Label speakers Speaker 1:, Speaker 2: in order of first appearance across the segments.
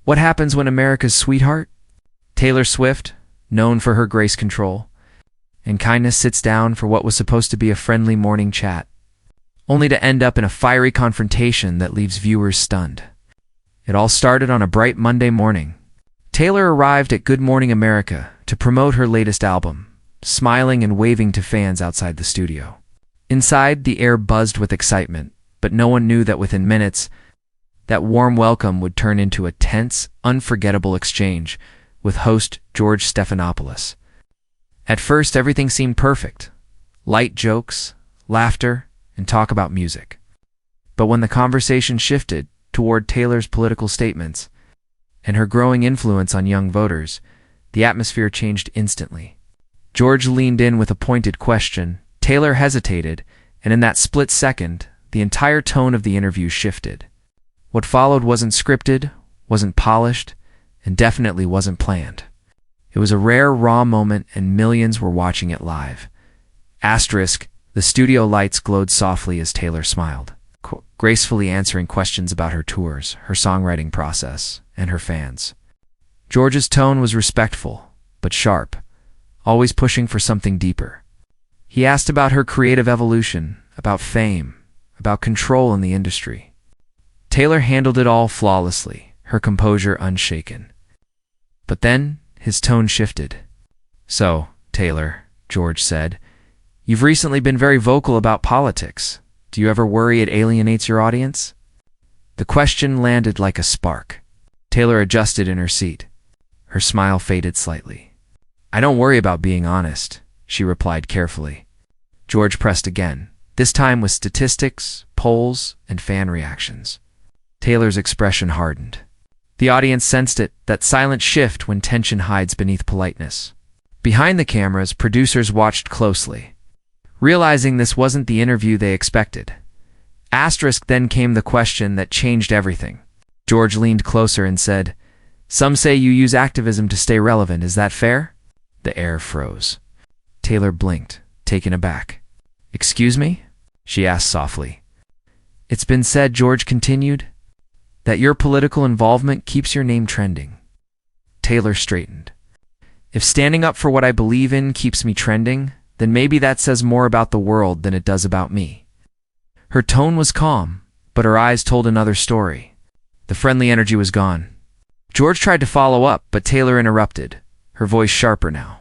Speaker 1: What happens when America's sweetheart, Taylor Swift, known for her grace control and kindness, sits down for what was supposed to be a friendly morning chat, only to end up in a fiery confrontation that leaves viewers stunned. It all started on a bright Monday morning. Taylor arrived at Good Morning America to promote her latest album, smiling and waving to fans outside the studio. Inside, the air buzzed with excitement, but no one knew that within minutes, that warm welcome would turn into a tense, unforgettable exchange with host George Stephanopoulos. At first, everything seemed perfect. Light jokes, laughter, and talk about music. But when the conversation shifted toward Taylor's political statements and her growing influence on young voters, the atmosphere changed instantly. George leaned in with a pointed question. Taylor hesitated, and in that split second, the entire tone of the interview shifted. What followed wasn't scripted, wasn't polished, and definitely wasn't planned. It was a rare, raw moment, and millions were watching it live. Asterisk, the studio lights glowed softly as Taylor smiled, gracefully answering questions about her tours, her songwriting process, and her fans. George's tone was respectful, but sharp, always pushing for something deeper. He asked about her creative evolution, about fame, about control in the industry. Taylor handled it all flawlessly, her composure unshaken. But then, his tone shifted. "So, Taylor," George said, "you've recently been very vocal about politics. Do you ever worry it alienates your audience?" The question landed like a spark. Taylor adjusted in her seat. Her smile faded slightly. "I don't worry about being honest," she replied carefully. George pressed again, this time with statistics, polls, and fan reactions. Taylor's expression hardened. The audience sensed it, that silent shift when tension hides beneath politeness. Behind the cameras, producers watched closely, realizing this wasn't the interview they expected. Asterisk, then came the question that changed everything. George leaned closer and said, "Some say you use activism to stay relevant. Is that fair?" The air froze. Taylor blinked, taken aback. "Excuse me?" she asked softly. "It's been said," George continued, "that your political involvement keeps your name trending." Taylor straightened. "If standing up for what I believe in keeps me trending, then maybe that says more about the world than it does about me." Her tone was calm, but her eyes told another story. The friendly energy was gone. George tried to follow up, but Taylor interrupted, her voice sharper now.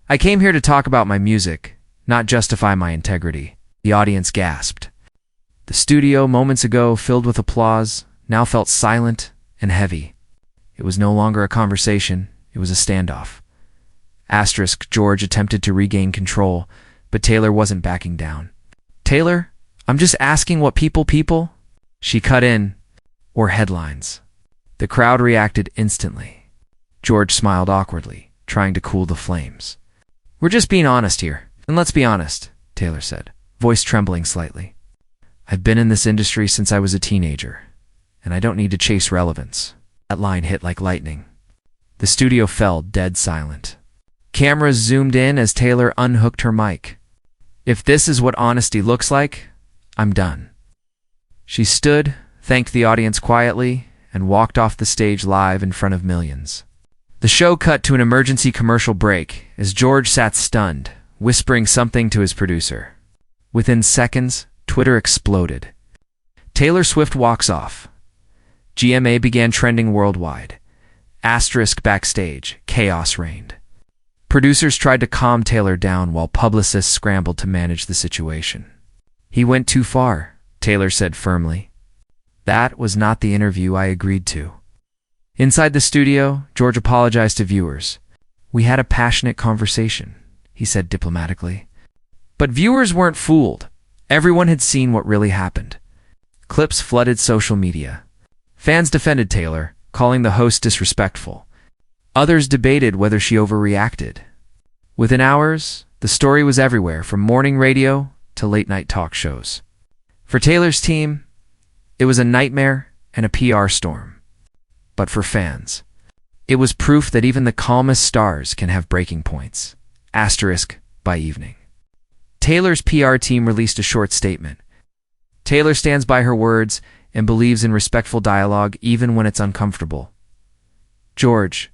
Speaker 1: "I came here to talk about my music, not justify my integrity." The audience gasped. The studio, moments ago filled with applause, now felt silent and heavy. It was no longer a conversation, it was a standoff. Asterisk, George attempted to regain control, but Taylor wasn't backing down. "Taylor, I'm just asking what people, she cut in, or headlines." The crowd reacted instantly. George smiled awkwardly, trying to cool the flames. "We're just being honest here, and let's be honest," Taylor said, voice trembling slightly. "I've been in this industry since I was a teenager, and I don't need to chase relevance." That line hit like lightning. The studio fell dead silent. Cameras zoomed in as Taylor unhooked her mic. "If this is what honesty looks like, I'm done." She stood, thanked the audience quietly, and walked off the stage live in front of millions. The show cut to an emergency commercial break as George sat stunned, whispering something to his producer. Within seconds, Twitter exploded. Taylor Swift walks off. GMA began trending worldwide. Asterisk, backstage, chaos reigned. Producers tried to calm Taylor down while publicists scrambled to manage the situation. "He went too far," Taylor said firmly. "That was not the interview I agreed to." Inside the studio, George apologized to viewers. "We had a passionate conversation," he said diplomatically. But viewers weren't fooled. Everyone had seen what really happened. Clips flooded social media. Fans defended Taylor, calling the host disrespectful. Others debated whether she overreacted. Within hours, the story was everywhere, from morning radio to late-night talk shows. For Taylor's team, it was a nightmare and a PR storm. But for fans, it was proof that even the calmest stars can have breaking points. Asterisk, by evening. Taylor's PR team released a short statement. Taylor stands by her words and believes in respectful dialogue even when it's uncomfortable. George,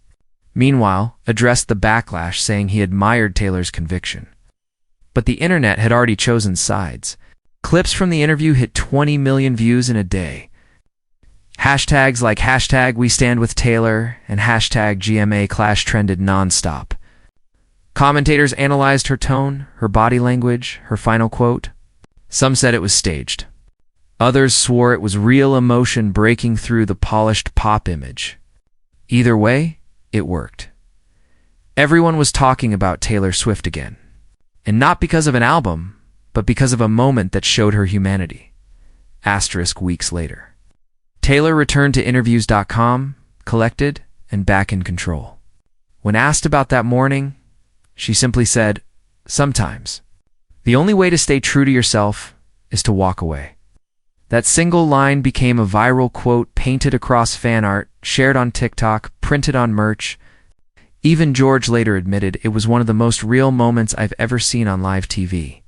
Speaker 1: meanwhile, addressed the backlash, saying he admired Taylor's conviction. But the internet had already chosen sides. Clips from the interview hit 20 million views in a day. Hashtags like hashtag We Stand With Taylor and hashtag GMA Clash trended nonstop. Commentators analyzed her tone, her body language, her final quote. Some said it was staged. Others swore it was real emotion breaking through the polished pop image. Either way, it worked. Everyone was talking about Taylor Swift again. And not because of an album, but because of a moment that showed her humanity. Weeks later. Taylor returned to interviews.com, collected, and back in control. When asked about that morning, she simply said, "Sometimes. The only way to stay true to yourself is to walk away." That single line became a viral quote painted across fan art, shared on TikTok, printed on merch. Even George later admitted it was one of the most real moments I've ever seen on live TV.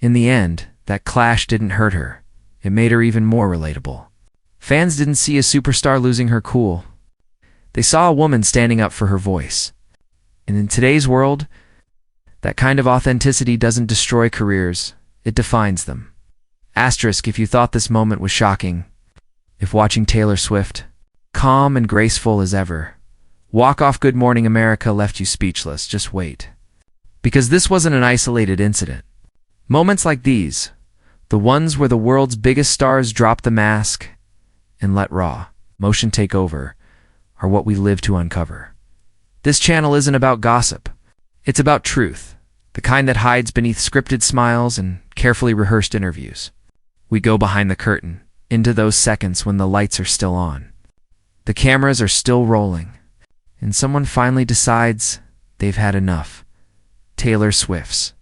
Speaker 1: In the end, that clash didn't hurt her. It made her even more relatable. Fans didn't see a superstar losing her cool. They saw a woman standing up for her voice. And in today's world, that kind of authenticity doesn't destroy careers, it defines them. If you thought this moment was shocking, if watching Taylor Swift, calm and graceful as ever, walk off Good Morning America left you speechless, just wait. Because this wasn't an isolated incident. Moments like these, the ones where the world's biggest stars drop the mask and let raw emotion take over, are what we live to uncover. This channel isn't about gossip. It's about truth, the kind that hides beneath scripted smiles and carefully rehearsed interviews. We go behind the curtain, into those seconds when the lights are still on. The cameras are still rolling, and someone finally decides they've had enough. Taylor Swift's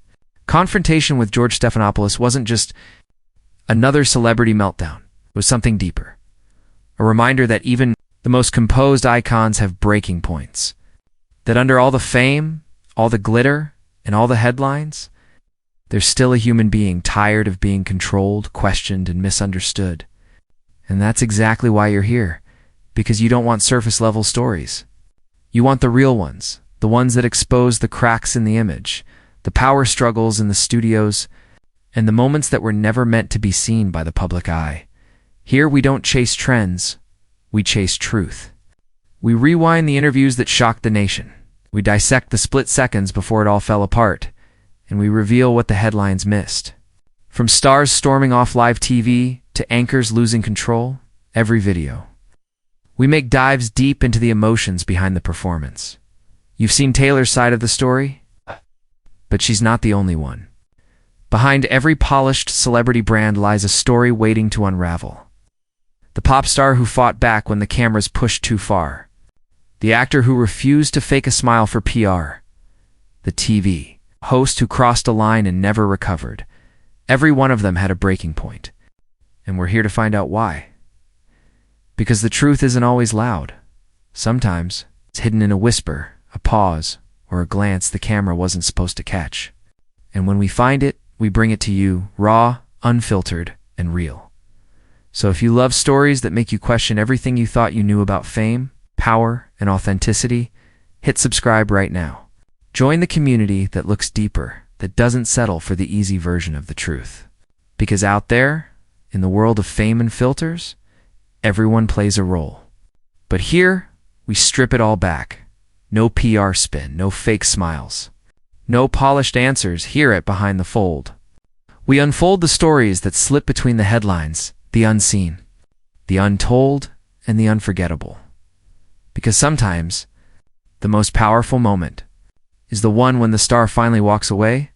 Speaker 1: confrontation with George Stephanopoulos wasn't just another celebrity meltdown. It was something deeper. A reminder that even the most composed icons have breaking points. That under all the fame, all the glitter, and all the headlines, there's still a human being tired of being controlled, questioned, and misunderstood. And that's exactly why you're here, because you don't want surface-level stories. You want the real ones, the ones that expose the cracks in the image, the power struggles in the studios, and the moments that were never meant to be seen by the public eye. Here we don't chase trends, we chase truth. We rewind the interviews that shocked the nation. We dissect the split seconds before it all fell apart, and we reveal what the headlines missed. From stars storming off live TV to anchors losing control, every video. We make dives deep into the emotions behind the performance. You've seen Taylor's side of the story, but she's not the only one. Behind every polished celebrity brand lies a story waiting to unravel. The pop star who fought back when the cameras pushed too far. The actor who refused to fake a smile for PR. The TV host who crossed a line and never recovered. Every one of them had a breaking point. And we're here to find out why. Because the truth isn't always loud. Sometimes it's hidden in a whisper, a pause, or a glance the camera wasn't supposed to catch. And when we find it, we bring it to you, raw, unfiltered, and real. So if you love stories that make you question everything you thought you knew about fame, power, and authenticity, hit subscribe right now. Join the community that looks deeper, that doesn't settle for the easy version of the truth. Because out there, in the world of fame and filters, everyone plays a role. But here, we strip it all back. No PR spin, no fake smiles. No polished answers here at Behind the Fold. We unfold the stories that slip between the headlines, the unseen, the untold, and the unforgettable. Because sometimes, the most powerful moment is the one when the star finally walks away